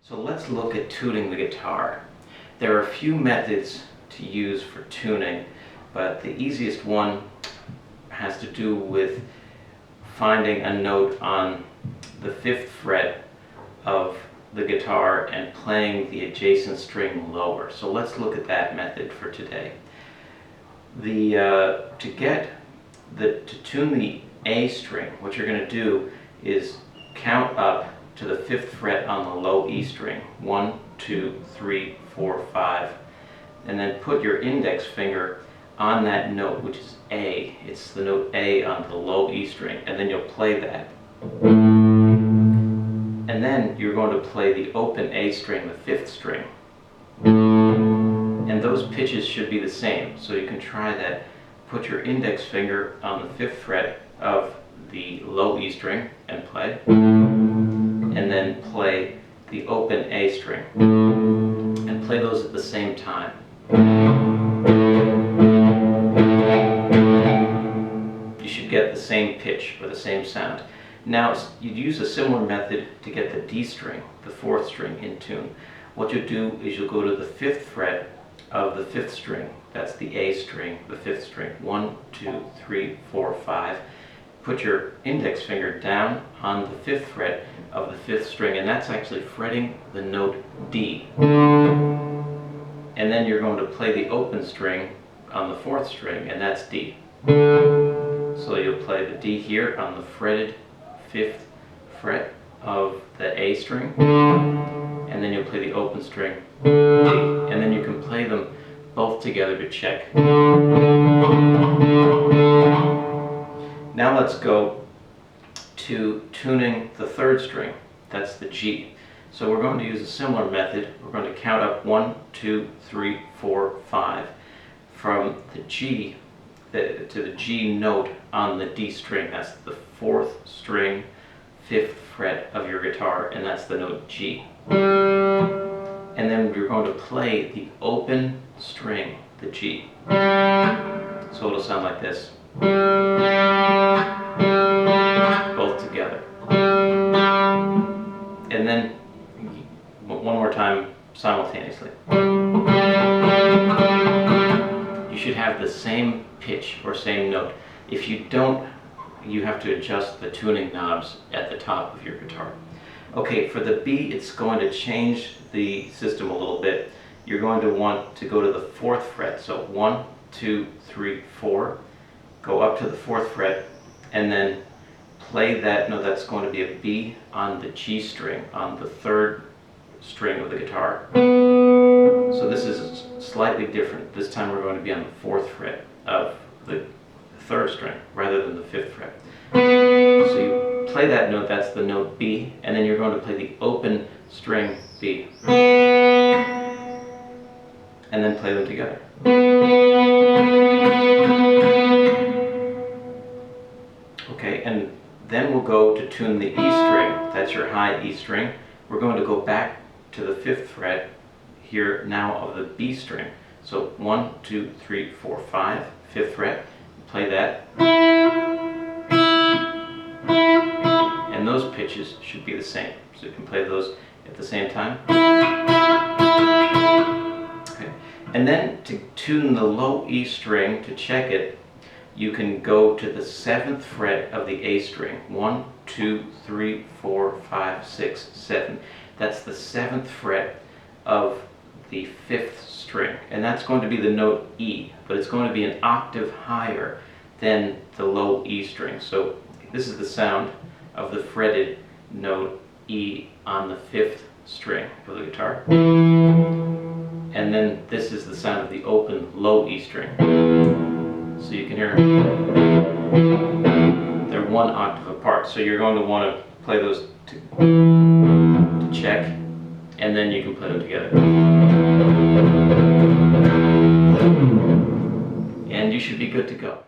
So let's look at tuning the guitar. There are a few methods to use for tuning, but the easiest one has to do with finding a note on the 5th fret of the guitar and playing the adjacent string lower. So let's look at that method for today. To tune the A string, what you're going to do is count up to the 5th fret on the low E string. 1, 2, 3, 4, 5. And then put your index finger on that note, which is A. It's the note A on the low E string. And then you'll play that. And then you're going to play the open A string, the 5th string. And those pitches should be the same. So you can try that. Put your index finger on the 5th fret of the low E string and play. And then play the open A string. And play those at the same time. You should get the same pitch or the same sound. Now you'd use a similar method to get the D string, the 4th string, in tune. What you'll do is you'll go to the 5th fret of the 5th string. That's the A string, the 5th string. 1, 2, 3, 4, 5. Put your index finger down on the 5th fret of the 5th string, and that's actually fretting the note D. And then you're going to play the open string on the 4th string, and that's D. So you'll play the D here on the fretted 5th fret of the A string, and then you'll play the open string D, and then you can play them both together to check. Now let's go to tuning the 3rd string. That's the G. So we're going to use a similar method. We're going to count up 1, 2, 3, 4, 5 from the G to the G note on the D string. That's the 4th string, 5th fret of your guitar, and that's the note G. And then we're going to play the open string, the G. So it'll sound like this. Both together. And then one more time simultaneously. You should have the same pitch or same note. If you don't, you have to adjust the tuning knobs at the top of your guitar. Okay, for the B, it's going to change the system a little bit. You're going to want to go to the 4th fret. So 1, 2, 3, 4. Go up to the 4th fret and then play that note. That's going to be a B on the G string, on the 3rd string of the guitar. So this is slightly different. This time we're going to be on the 4th fret of the 3rd string rather than the 5th fret. So you play that note, that's the note B, and then you're going to play the open string B. And then play them together. Okay, and then we'll go to tune the E string. That's your high E string. We're going to go back to the 5th fret here now of the B string. So 1, 2, 3, 4, 5, 5th fret. Play that. And those pitches should be the same. So you can play those at the same time. Okay. And then to tune the low E string, to check it, you can go to the 7th fret of the A string. 1, 2, 3, 4, 5, 6, 7. That's the 7th fret of the 5th string. And that's going to be the note E, but it's going to be an octave higher than the low E string. So this is the sound of the fretted note E on the 5th string of the guitar. And then this is the sound of the open low E string. So you can hear they're one octave apart. So you're going to want to play those to check, and then you can play them together. And you should be good to go.